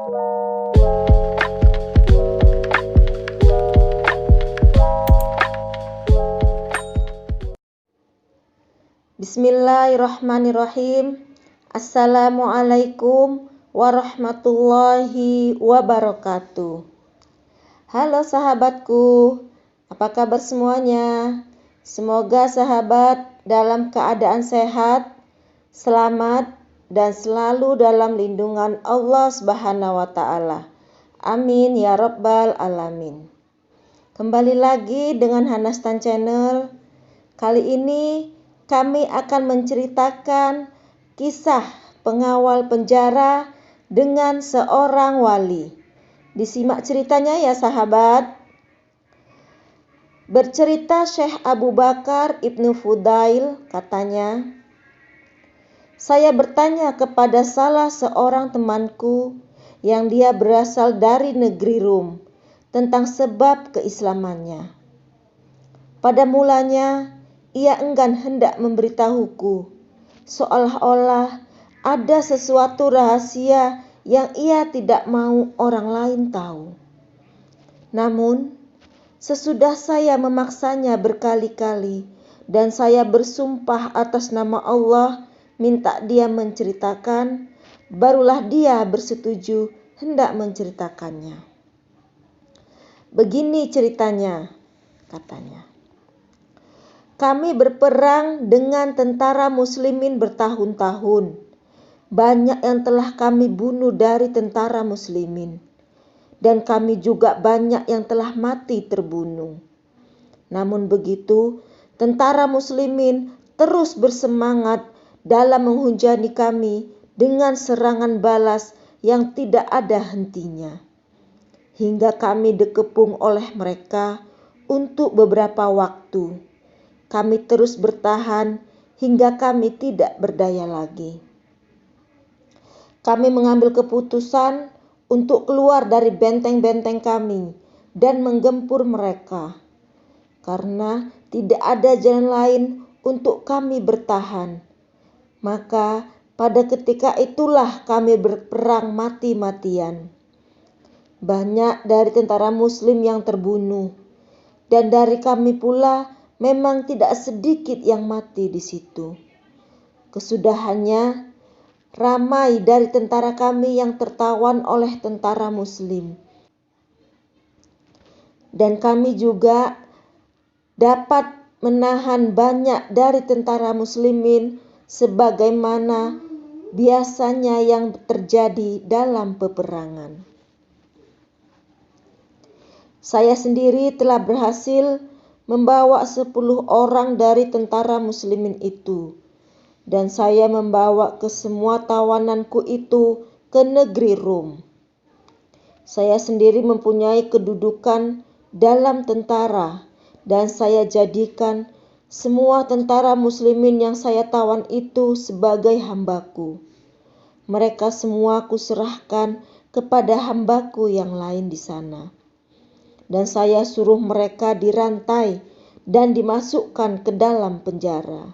Bismillahirrahmanirrahim. Assalamualaikum warahmatullahi wabarakatuh. Halo sahabatku, apa kabar semuanya? Semoga sahabat dalam keadaan sehat, selamat, dan selalu dalam lindungan Allah Subhanahu wa Ta'ala. Amin ya Rabbal Alamin. Kembali lagi dengan Hanastan Channel. Kali ini kami akan menceritakan kisah pengawal penjara dengan seorang wali. Disimak ceritanya ya sahabat. Bercerita Syekh Abu Bakar Ibnu Fudail, katanya, saya bertanya kepada salah seorang temanku yang dia berasal dari negeri Rum tentang sebab keislamannya. Pada mulanya ia enggan hendak memberitahuku, seolah-olah ada sesuatu rahasia yang ia tidak mau orang lain tahu. Namun, sesudah saya memaksanya berkali-kali dan saya bersumpah atas nama Allah minta dia menceritakan, barulah dia bersetuju hendak menceritakannya. Begini ceritanya, katanya. Kami berperang dengan tentara muslimin bertahun-tahun. Banyak yang telah kami bunuh dari tentara muslimin. Dan kami juga banyak yang telah mati terbunuh. Namun begitu, tentara muslimin terus bersemangat dalam menghujani kami dengan serangan balas yang tidak ada hentinya. Hingga kami dikepung oleh mereka untuk beberapa waktu. Kami terus bertahan hingga kami tidak berdaya lagi. Kami mengambil keputusan untuk keluar dari benteng-benteng kami dan menggempur mereka. Karena tidak ada jalan lain untuk kami bertahan. Maka pada ketika itulah kami berperang mati-matian. Banyak dari tentara muslim yang terbunuh. Dan dari kami pula memang tidak sedikit yang mati di situ. Kesudahannya, ramai dari tentara kami yang tertawan oleh tentara muslim. Dan kami juga dapat menahan banyak dari tentara muslimin sebagaimana biasanya yang terjadi dalam peperangan. Saya sendiri telah berhasil membawa 10 orang dari tentara muslimin itu. Dan saya membawa ke semua tawananku itu ke negeri Rum. Saya sendiri mempunyai kedudukan dalam tentara. Dan saya jadikan semua tentara muslimin yang saya tawan itu sebagai hambaku. Mereka semua kuserahkan kepada hambaku yang lain di sana. Dan saya suruh mereka dirantai dan dimasukkan ke dalam penjara.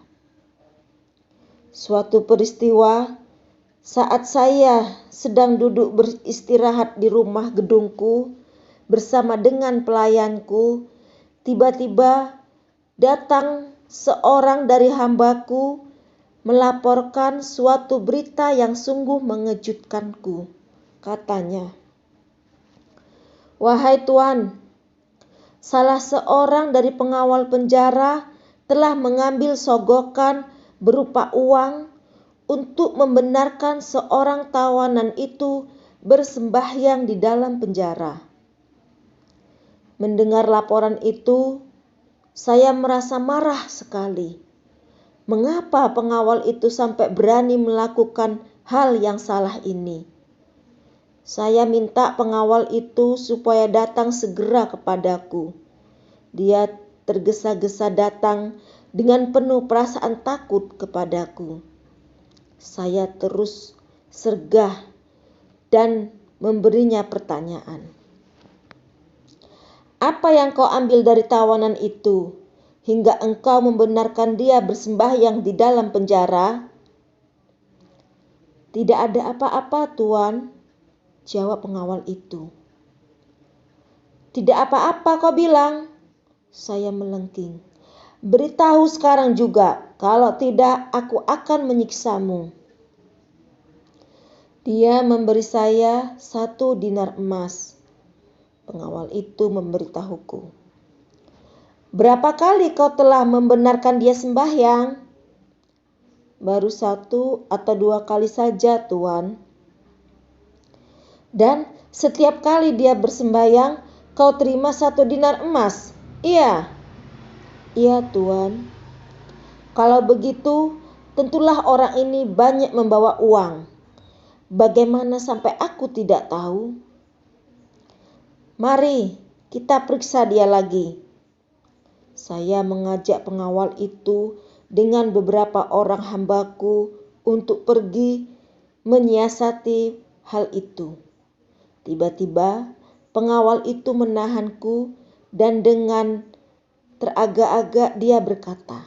Suatu peristiwa saat saya sedang duduk beristirahat di rumah gedungku bersama dengan pelayanku, tiba-tiba datang seorang dari hambaku melaporkan suatu berita yang sungguh mengejutkanku. Katanya, wahai Tuan, salah seorang dari pengawal penjara telah mengambil sogokan berupa uang untuk membenarkan seorang tawanan itu bersembahyang di dalam penjara. Mendengar laporan itu, saya merasa marah sekali. Mengapa pengawal itu sampai berani melakukan hal yang salah ini? Saya minta pengawal itu supaya datang segera kepadaku. Dia tergesa-gesa datang dengan penuh perasaan takut kepadaku. Saya terus sergah dan memberinya pertanyaan. Apa yang kau ambil dari tawanan itu hingga engkau membenarkan dia bersembahyang di dalam penjara? Tidak ada apa-apa, Tuan. jawab pengawal itu. Tidak apa-apa kau bilang, saya melengking. Beritahu sekarang juga, kalau tidak aku akan menyiksamu. Dia memberi saya 1 dinar emas. Pengawal itu memberitahuku. Berapa kali kau telah membenarkan dia sembahyang? Baru 1 atau 2 kali saja, Tuan. Dan setiap kali dia bersembahyang, kau terima 1 dinar emas? Iya. Iya, Tuan. Kalau begitu, tentulah orang ini banyak membawa uang. Bagaimana sampai aku tidak tahu? Mari kita periksa dia lagi. Saya mengajak pengawal itu dengan beberapa orang hambaku untuk pergi menyiasati hal itu. Tiba-tiba pengawal itu menahanku dan dengan teragak-agak dia berkata,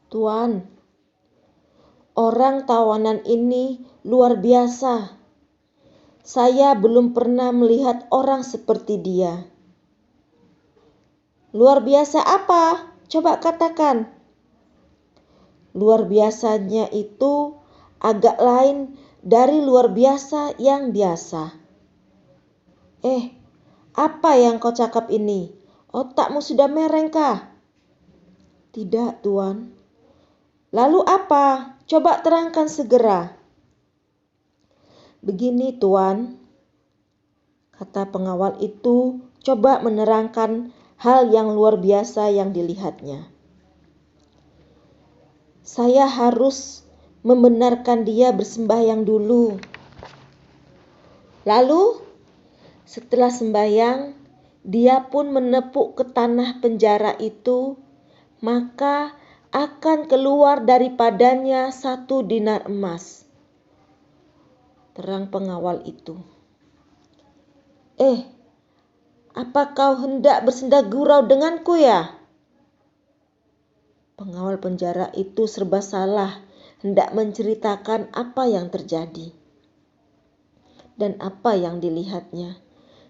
Tuan, orang tawanan ini luar biasa. Saya belum pernah melihat orang seperti dia. Luar biasa apa? Coba katakan. Luar biasanya itu agak lain dari luar biasa yang biasa. Apa yang kau cakap ini? Otakmu sudah mereng kah? Tidak, Tuan. Lalu apa? Coba terangkan segera. Begini, Tuan, kata pengawal itu coba menerangkan hal yang luar biasa yang dilihatnya. Saya harus membenarkan dia bersembahyang dulu. Lalu, setelah sembahyang, dia pun menepuk ke tanah penjara itu, maka akan keluar daripadanya 1 dinar emas. Terang pengawal itu. Apa kau hendak bersenda gurau denganku ya? Pengawal penjara itu serba salah, hendak menceritakan apa yang terjadi dan apa yang dilihatnya.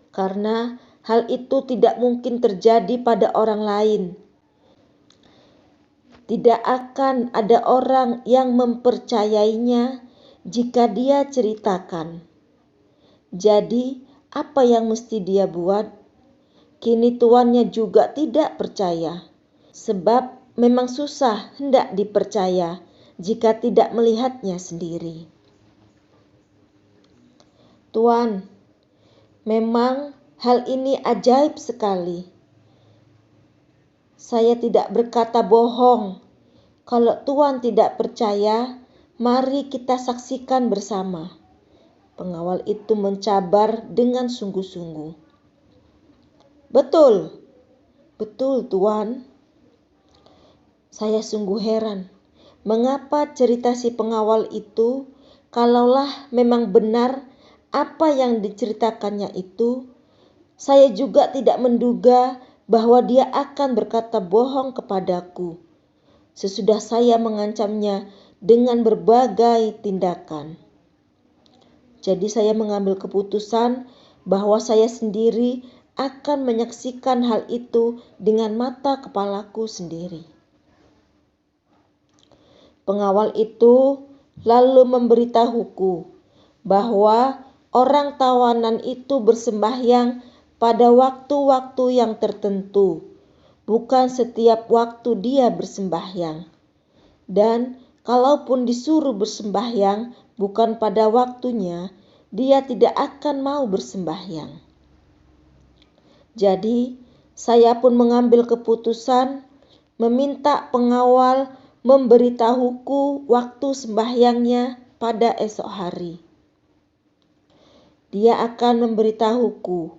Karena hal itu tidak mungkin terjadi pada orang lain. Tidak akan ada orang yang mempercayainya jika dia ceritakan. Jadi, apa yang mesti dia buat? Kini tuannya juga tidak percaya, sebab memang susah hendak dipercaya jika tidak melihatnya sendiri. Tuan, memang hal ini ajaib sekali. Saya tidak berkata bohong. Kalau Tuan tidak percaya, mari kita saksikan bersama. Pengawal itu mencabar dengan sungguh-sungguh. Betul Tuan. Saya sungguh heran. Mengapa cerita si pengawal itu, kalaulah memang benar apa yang diceritakannya itu, saya juga tidak menduga bahwa dia akan berkata bohong kepadaku. Sesudah saya mengancamnya dengan berbagai tindakan. Jadi saya mengambil keputusan bahwa saya sendiri akan menyaksikan hal itu dengan mata kepalaku sendiri. Pengawal itu lalu memberitahuku bahwa orang tawanan itu bersembahyang pada waktu-waktu yang tertentu, bukan setiap waktu dia bersembahyang. Dan kalaupun disuruh bersembahyang bukan pada waktunya, dia tidak akan mau bersembahyang. Jadi, saya pun mengambil keputusan meminta pengawal memberitahuku waktu sembahyangnya pada esok hari. Dia akan memberitahuku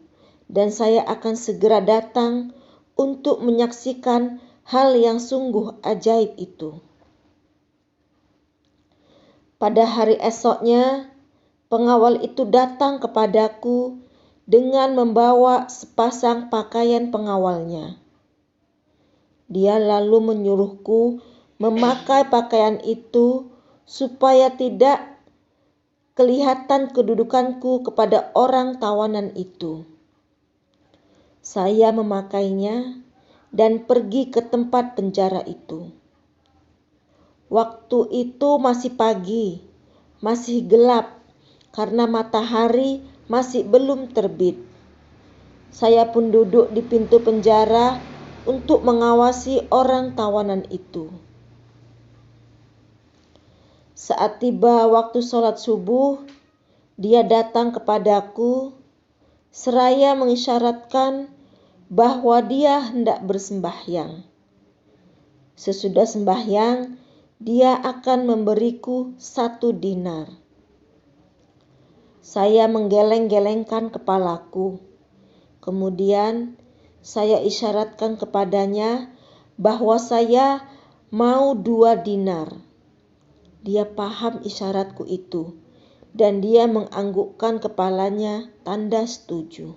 dan saya akan segera datang untuk menyaksikan hal yang sungguh ajaib itu. Pada hari esoknya, pengawal itu datang kepadaku dengan membawa sepasang pakaian pengawalnya. Dia lalu menyuruhku memakai pakaian itu supaya tidak kelihatan kedudukanku kepada orang tawanan itu. Saya memakainya dan pergi ke tempat penjara itu. Waktu itu masih pagi, masih gelap karena matahari masih belum terbit. Saya pun duduk di pintu penjara untuk mengawasi orang tawanan itu. Saat tiba waktu sholat subuh, dia datang kepadaku seraya mengisyaratkan bahwa dia hendak bersembahyang. Sesudah sembahyang, dia akan memberiku 1 dinar. Saya menggeleng-gelengkan kepalaku. Kemudian saya isyaratkan kepadanya bahwa saya mau 2 dinar. Dia paham isyaratku itu dan dia menganggukkan kepalanya tanda setuju.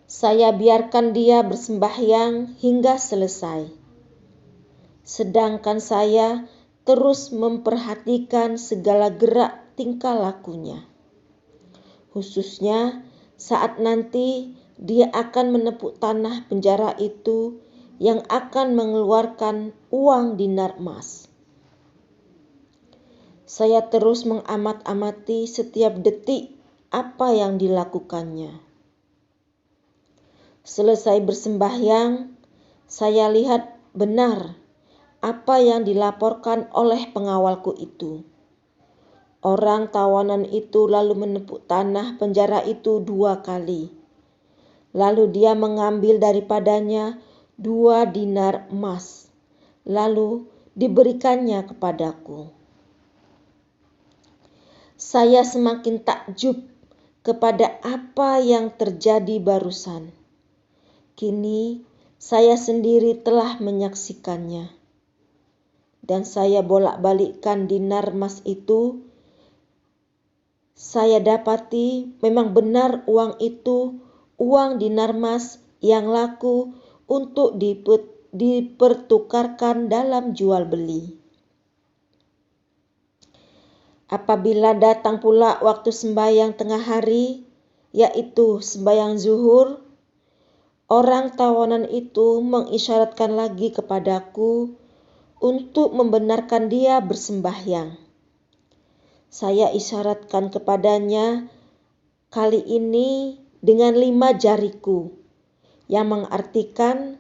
Saya biarkan dia bersembahyang hingga selesai. Sedangkan saya terus memperhatikan segala gerak tingkah lakunya. Khususnya saat nanti dia akan menepuk tanah penjara itu yang akan mengeluarkan uang dinar emas. Saya terus mengamat-amati setiap detik apa yang dilakukannya. Selesai bersembahyang, saya lihat benar apa yang dilaporkan oleh pengawalku itu. Orang tawanan itu lalu menepuk tanah penjara itu 2 kali. Lalu dia mengambil daripadanya 2 dinar emas. Lalu diberikannya kepadaku. Saya semakin takjub kepada apa yang terjadi barusan. Kini saya sendiri telah menyaksikannya. Dan saya bolak-balikkan dinar emas itu. Saya dapati memang benar uang itu uang dinar emas yang laku untuk dipertukarkan dalam jual beli. Apabila datang pula waktu sembahyang tengah hari, yaitu sembahyang zuhur, orang tawanan itu mengisyaratkan lagi kepadaku untuk membenarkan dia bersembahyang. Saya isyaratkan kepadanya kali ini dengan 5 jariku, yang mengartikan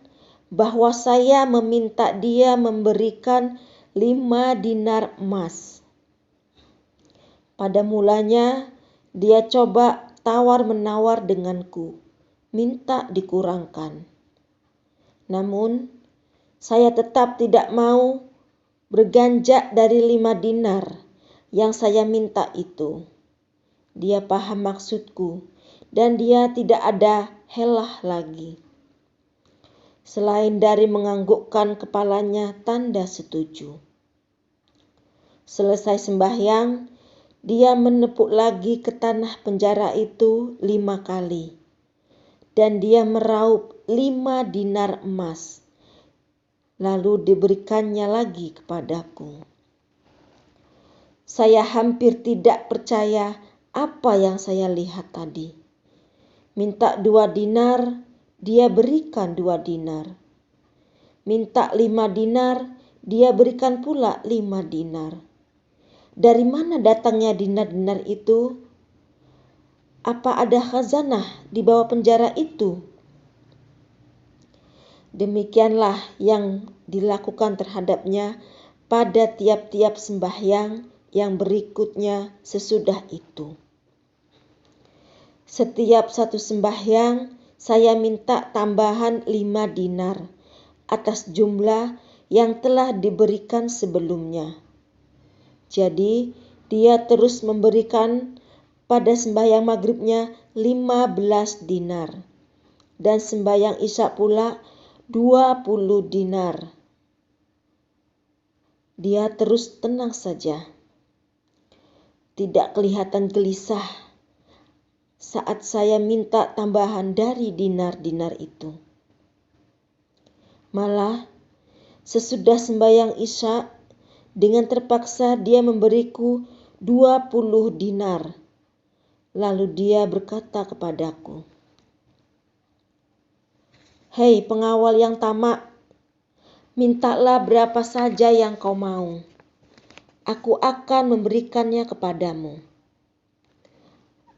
bahwa saya meminta dia memberikan 5 dinar emas. Pada mulanya dia coba tawar-menawar denganku, minta dikurangkan. Namun saya tetap tidak mau berganjak dari 5 dinar yang saya minta itu. Dia paham maksudku dan dia tidak ada helah lagi. Selain dari menganggukkan kepalanya tanda setuju. Selesai sembahyang, dia menepuk lagi ke tanah penjara itu 5 kali. Dan dia meraup 5 dinar emas. Lalu diberikannya lagi kepadaku. Saya hampir tidak percaya apa yang saya lihat tadi. Minta 2 dinar, dia berikan 2 dinar. Minta 5 dinar, dia berikan pula 5 dinar. Dari mana datangnya dinar-dinar itu? Apa ada khazanah di bawah penjara itu? Demikianlah yang dilakukan terhadapnya pada tiap-tiap sembahyang yang berikutnya sesudah itu. Setiap satu sembahyang saya minta tambahan 5 dinar atas jumlah yang telah diberikan sebelumnya. Jadi dia terus memberikan pada sembahyang maghribnya 15 dinar dan sembahyang isya pula 20 dinar. Dia terus tenang saja. Tidak kelihatan gelisah saat saya minta tambahan dari dinar-dinar itu. Malah sesudah sembahyang isya, dengan terpaksa dia memberiku 20 dinar. Lalu dia berkata kepadaku, "Hei pengawal yang tamak, mintalah berapa saja yang kau mau. Aku akan memberikannya kepadamu.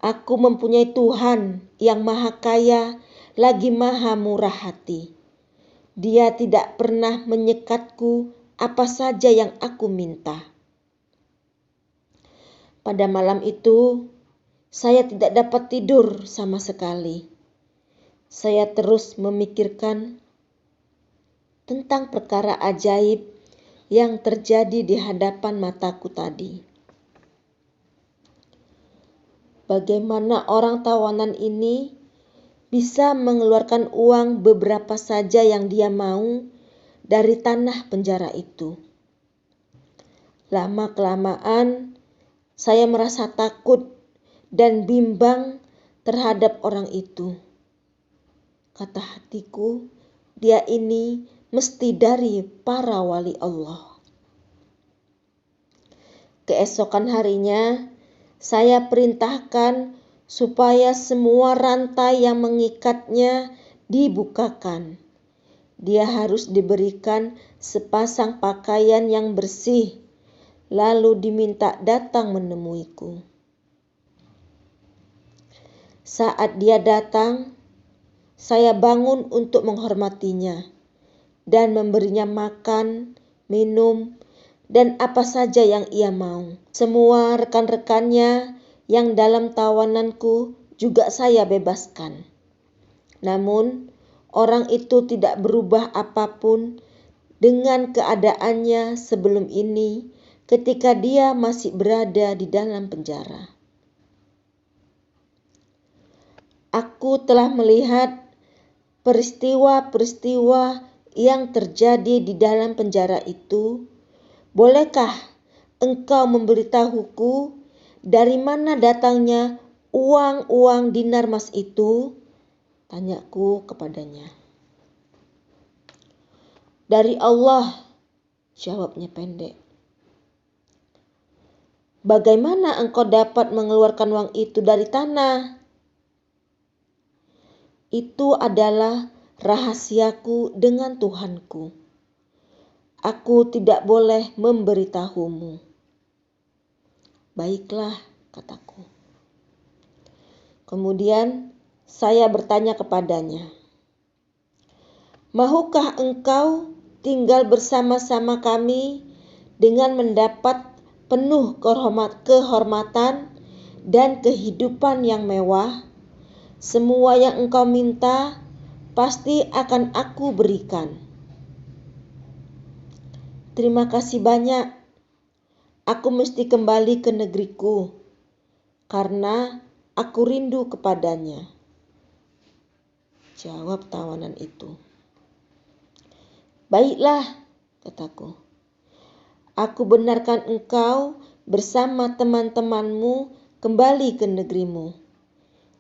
Aku mempunyai Tuhan yang maha kaya lagi maha murah hati. Dia tidak pernah menyekatku apa saja yang aku minta." Pada malam itu, saya tidak dapat tidur sama sekali. Saya terus memikirkan tentang perkara ajaib yang terjadi di hadapan mataku tadi. Bagaimana orang tawanan ini bisa mengeluarkan uang beberapa saja yang dia mau dari tanah penjara itu? Lama-kelamaan saya merasa takut dan bimbang terhadap orang itu. Kata hatiku, dia ini mesti dari para wali Allah. Keesokan harinya, saya perintahkan supaya semua rantai yang mengikatnya dibukakan. Dia harus diberikan sepasang pakaian yang bersih, lalu diminta datang menemuiku. Saat dia datang, saya bangun untuk menghormatinya dan memberinya makan, minum, dan apa saja yang ia mau. Semua rekan-rekannya yang dalam tawananku juga saya bebaskan. Namun, orang itu tidak berubah apapun dengan keadaannya sebelum ini ketika dia masih berada di dalam penjara. Aku telah melihat peristiwa-peristiwa yang terjadi di dalam penjara itu. Bolehkah engkau memberitahuku dari mana datangnya uang-uang dinar emas itu? Tanyaku kepadanya. Dari Allah, jawabnya pendek. Bagaimana engkau dapat mengeluarkan uang itu dari tanah? Itu adalah rahasiaku dengan Tuhanku. Aku tidak boleh memberitahumu. Baiklah, kataku. Kemudian saya bertanya kepadanya, "Mahukah engkau tinggal bersama-sama kami dengan mendapat penuh kehormatan dan kehidupan yang mewah? Semua yang engkau minta pasti akan aku berikan." "Terima kasih banyak. Aku mesti kembali ke negeriku karena aku rindu kepadanya," jawab tawanan itu. "Baiklah," kataku. "Aku benarkan engkau bersama teman-temanmu kembali ke negerimu,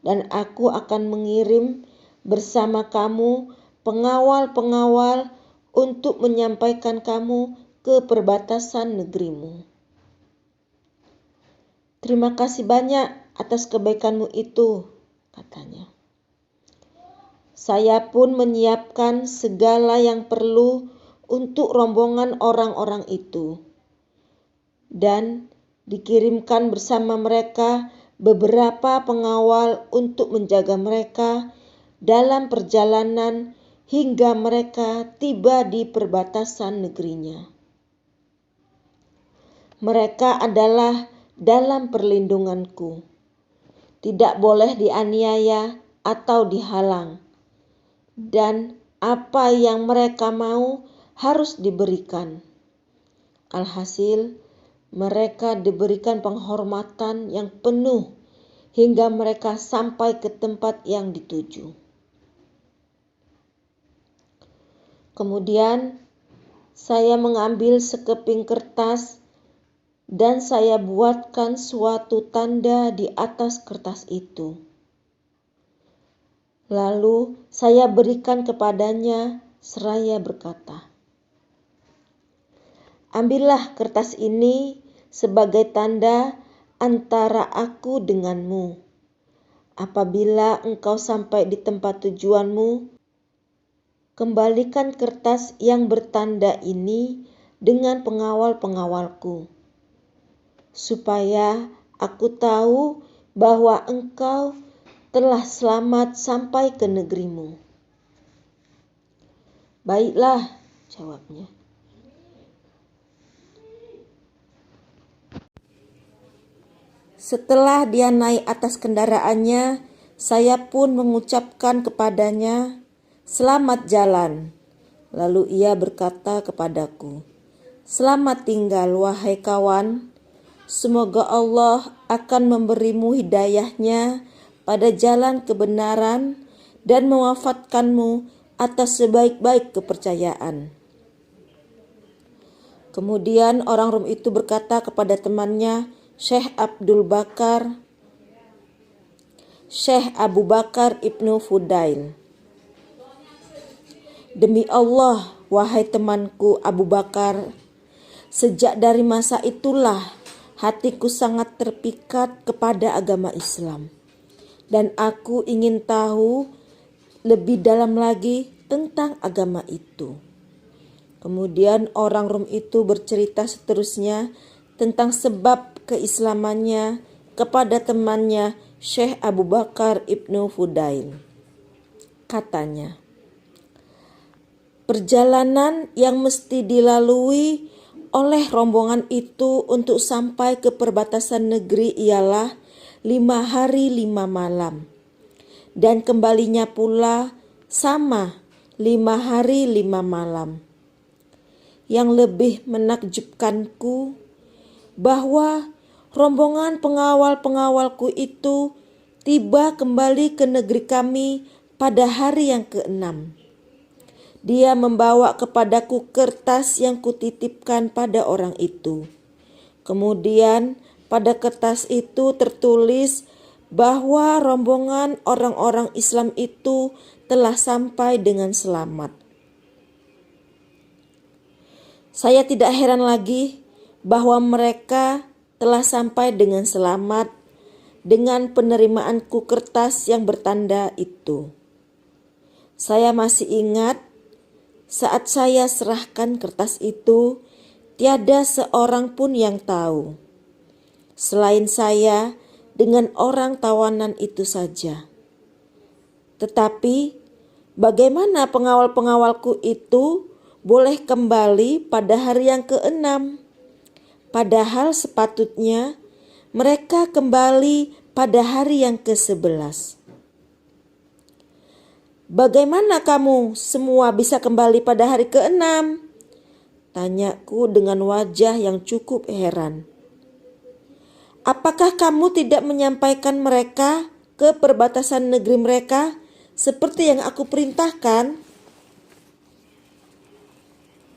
dan aku akan mengirim bersama kamu pengawal-pengawal untuk menyampaikan kamu ke perbatasan negerimu." "Terima kasih banyak atas kebaikanmu itu," katanya. Saya pun menyiapkan segala yang perlu untuk rombongan orang-orang itu, dan dikirimkan bersama mereka beberapa pengawal untuk menjaga mereka dalam perjalanan hingga mereka tiba di perbatasan negerinya. Mereka adalah dalam perlindunganku, tidak boleh dianiaya atau dihalang, dan apa yang mereka mau harus diberikan. Alhasil, mereka diberikan penghormatan yang penuh hingga mereka sampai ke tempat yang dituju. Kemudian, saya mengambil sekeping kertas dan saya buatkan suatu tanda di atas kertas itu. Lalu saya berikan kepadanya seraya berkata, "Ambillah kertas ini sebagai tanda antara aku denganmu. Apabila engkau sampai di tempat tujuanmu, kembalikan kertas yang bertanda ini dengan pengawal-pengawalku, supaya aku tahu bahwa engkau telah selamat sampai ke negerimu. Baiklah, jawabnya. Setelah dia naik atas kendaraannya, saya pun mengucapkan kepadanya, "Selamat jalan." Lalu ia berkata kepadaku, "Selamat tinggal, wahai kawan. Semoga Allah akan memberimu hidayahnya pada jalan kebenaran dan mewafatkanmu atas sebaik-baik kepercayaan." Kemudian orang Rum itu berkata kepada temannya, Syekh Abu Bakar Ibnu Fudail, "Demi Allah, wahai temanku Abu Bakar, sejak dari masa itulah hatiku sangat terpikat kepada agama Islam, dan aku ingin tahu lebih dalam lagi tentang agama itu." Kemudian orang Rum itu bercerita seterusnya tentang sebab keislamannya kepada temannya Syekh Abu Bakar Ibnu Fudail. Katanya, perjalanan yang mesti dilalui oleh rombongan itu untuk sampai ke perbatasan negeri ialah 5 hari 5 malam. Dan kembalinya pula sama 5 hari 5 malam. Yang lebih menakjubkanku bahwa rombongan pengawal-pengawalku itu tiba kembali ke negeri kami pada hari yang ke-6. Dia membawa kepadaku kertas yang kutitipkan pada orang itu. Kemudian pada kertas itu tertulis bahwa rombongan orang-orang Islam itu telah sampai dengan selamat. Saya tidak heran lagi bahwa mereka telah sampai dengan selamat dengan penerimaanku kertas yang bertanda itu. Saya masih ingat saat saya serahkan kertas itu, tiada seorang pun yang tahu, selain saya dengan orang tawanan itu saja. Tetapi bagaimana pengawal-pengawalku itu boleh kembali pada hari yang ke-6? Padahal sepatutnya mereka kembali pada hari yang ke-11. Bagaimana kamu semua bisa kembali pada hari ke-6? Tanyaku dengan wajah yang cukup heran. Apakah kamu tidak menyampaikan mereka ke perbatasan negeri mereka seperti yang aku perintahkan?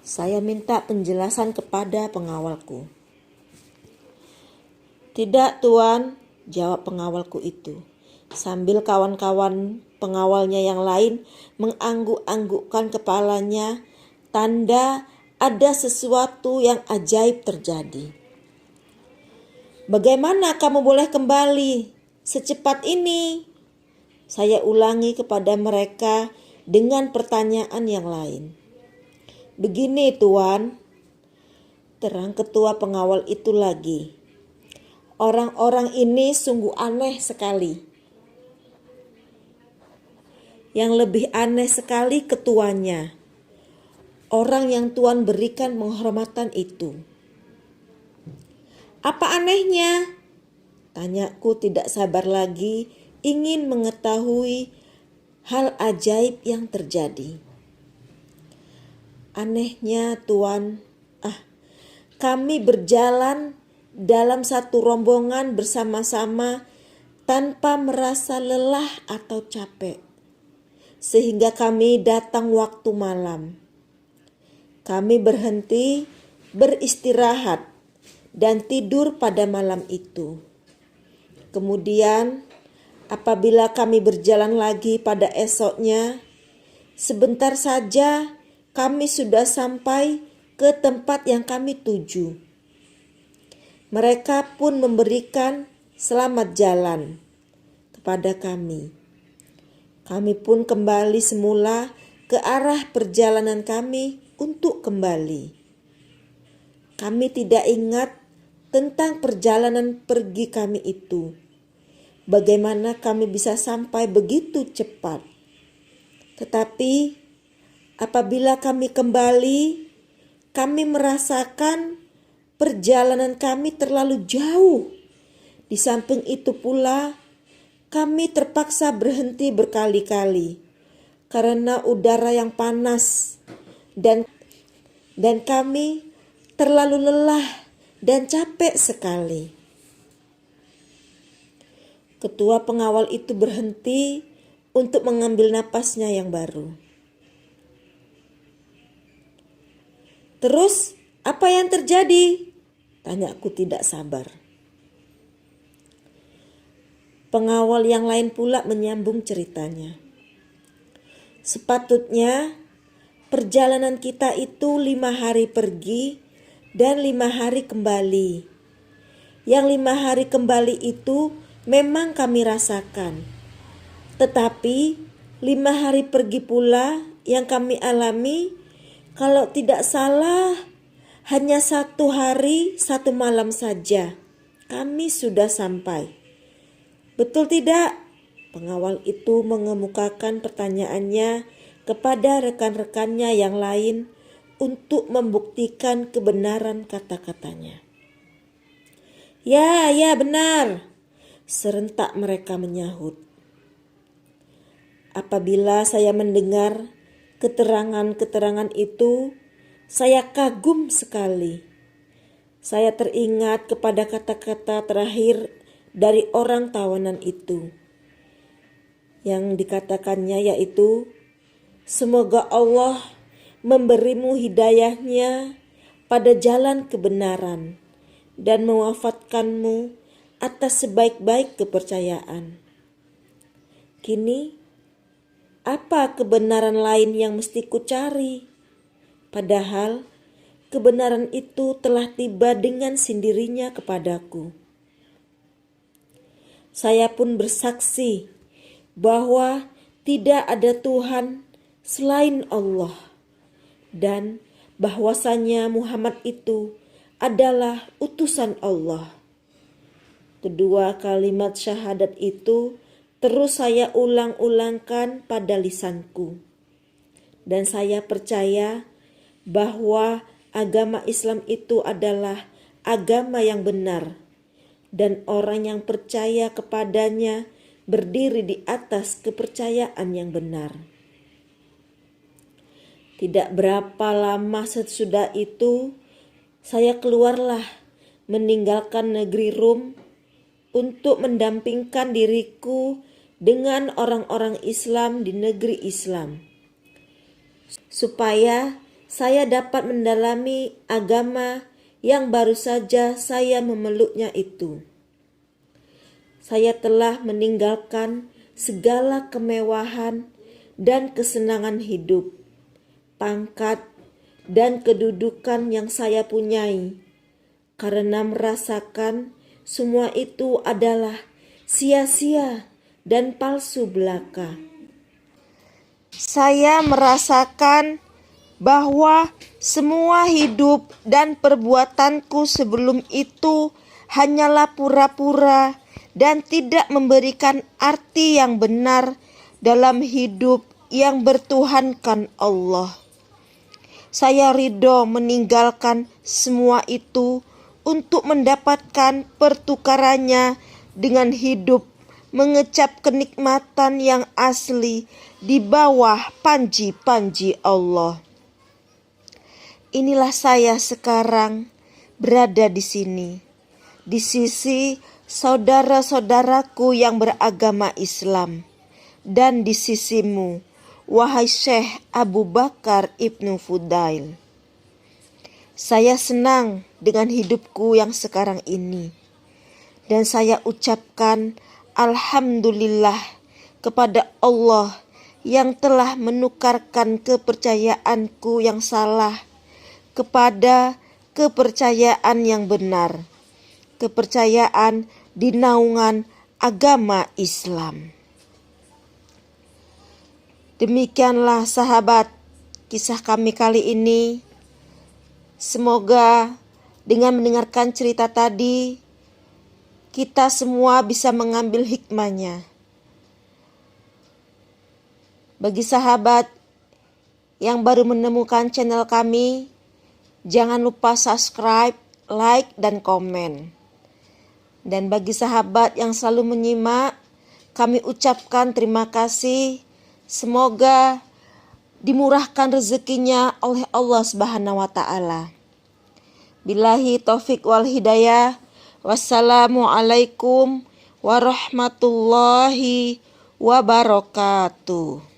Saya minta penjelasan kepada pengawalku. Tidak, Tuan, jawab pengawalku itu, sambil kawan-kawan pengawalnya yang lain mengangguk-anggukkan kepalanya, tanda ada sesuatu yang ajaib terjadi. Bagaimana kamu boleh kembali secepat ini? Saya ulangi kepada mereka dengan pertanyaan yang lain. Begini, Tuan, terang ketua pengawal itu lagi. Orang-orang ini sungguh aneh sekali. Yang lebih aneh sekali ketuanya, orang yang Tuan berikan penghormatan itu. Apa anehnya? Tanyaku tidak sabar lagi ingin mengetahui hal ajaib yang terjadi. Anehnya, Tuan, kami berjalan dalam satu rombongan bersama-sama tanpa merasa lelah atau capek, sehingga kami datang waktu malam. Kami berhenti beristirahat dan tidur pada malam itu. Kemudian apabila kami berjalan lagi pada esoknya, sebentar saja kami sudah sampai ke tempat yang kami tuju. Mereka pun memberikan selamat jalan kepada kami. Kami pun kembali semula ke arah perjalanan kami untuk kembali. Kami tidak ingat tentang perjalanan pergi kami itu. Bagaimana kami bisa sampai begitu cepat. Tetapi apabila kami kembali, kami merasakan perjalanan kami terlalu jauh. Di samping itu pula, kami terpaksa berhenti berkali-kali karena udara yang panas dan kami terlalu lelah dan capek sekali. Ketua pengawal itu berhenti untuk mengambil napasnya yang baru. "Terus, apa yang terjadi?" tanyaku tidak sabar. Pengawal yang lain pula menyambung ceritanya. "Sepatutnya perjalanan kita itu 5 hari pergi dan 5 hari kembali. Yang 5 hari kembali itu memang kami rasakan. Tetapi 5 hari pergi pula yang kami alami, kalau tidak salah hanya 1 hari 1 malam saja kami sudah sampai. Betul tidak?" Pengawal itu mengemukakan pertanyaannya kepada rekan-rekannya yang lain untuk membuktikan kebenaran kata-katanya. Ya benar," serentak mereka menyahut. Apabila saya mendengar keterangan-keterangan itu, saya kagum sekali. Saya teringat kepada kata-kata terakhir dari orang tawanan itu. Yang dikatakannya yaitu, "Semoga Allah memberimu hidayahnya pada jalan kebenaran dan mewafatkanmu atas sebaik-baik kepercayaan." Kini, apa kebenaran lain yang mesti ku cari? Padahal kebenaran itu telah tiba dengan sendirinya kepadaku. Saya pun bersaksi bahwa tidak ada Tuhan selain Allah dan bahwasanya Muhammad itu adalah utusan Allah. Kedua kalimat syahadat itu terus saya ulang-ulangkan pada lisanku. Dan saya percaya bahwa agama Islam itu adalah agama yang benar. Dan orang yang percaya kepadanya berdiri di atas kepercayaan yang benar. Tidak berapa lama sesudah itu, saya keluarlah meninggalkan negeri Rum untuk mendampingkan diriku dengan orang-orang Islam di negeri Islam, supaya saya dapat mendalami agama yang baru saja saya memeluknya itu. Saya telah meninggalkan segala kemewahan dan kesenangan hidup, pangkat dan kedudukan yang saya punyai, karena merasakan semua itu adalah sia-sia dan palsu belaka. Saya merasakan bahwa semua hidup dan perbuatanku sebelum itu hanyalah pura-pura dan tidak memberikan arti yang benar dalam hidup yang bertuhankan Allah. Saya ridho meninggalkan semua itu untuk mendapatkan pertukarannya dengan hidup mengecap kenikmatan yang asli di bawah panji-panji Allah. Inilah saya sekarang berada di sini, di sisi saudara-saudaraku yang beragama Islam, dan di sisimu, wahai Syekh Abu Bakar Ibnu Fudail. Saya senang dengan hidupku yang sekarang ini, dan saya ucapkan Alhamdulillah kepada Allah yang telah menukarkan kepercayaanku yang salah kepada kepercayaan yang benar, kepercayaan di naungan agama Islam. Demikianlah sahabat kisah kami kali ini. Semoga dengan mendengarkan cerita tadi, kita semua bisa mengambil hikmahnya. Bagi sahabat yang baru menemukan channel kami, jangan lupa subscribe, like, dan komen. Dan bagi sahabat yang selalu menyimak, kami ucapkan terima kasih. Semoga dimurahkan rezekinya oleh Allah Subhanahu wa Ta'ala. Billahi taufik wal hidayah. Wassalamualaikum warahmatullahi wabarakatuh.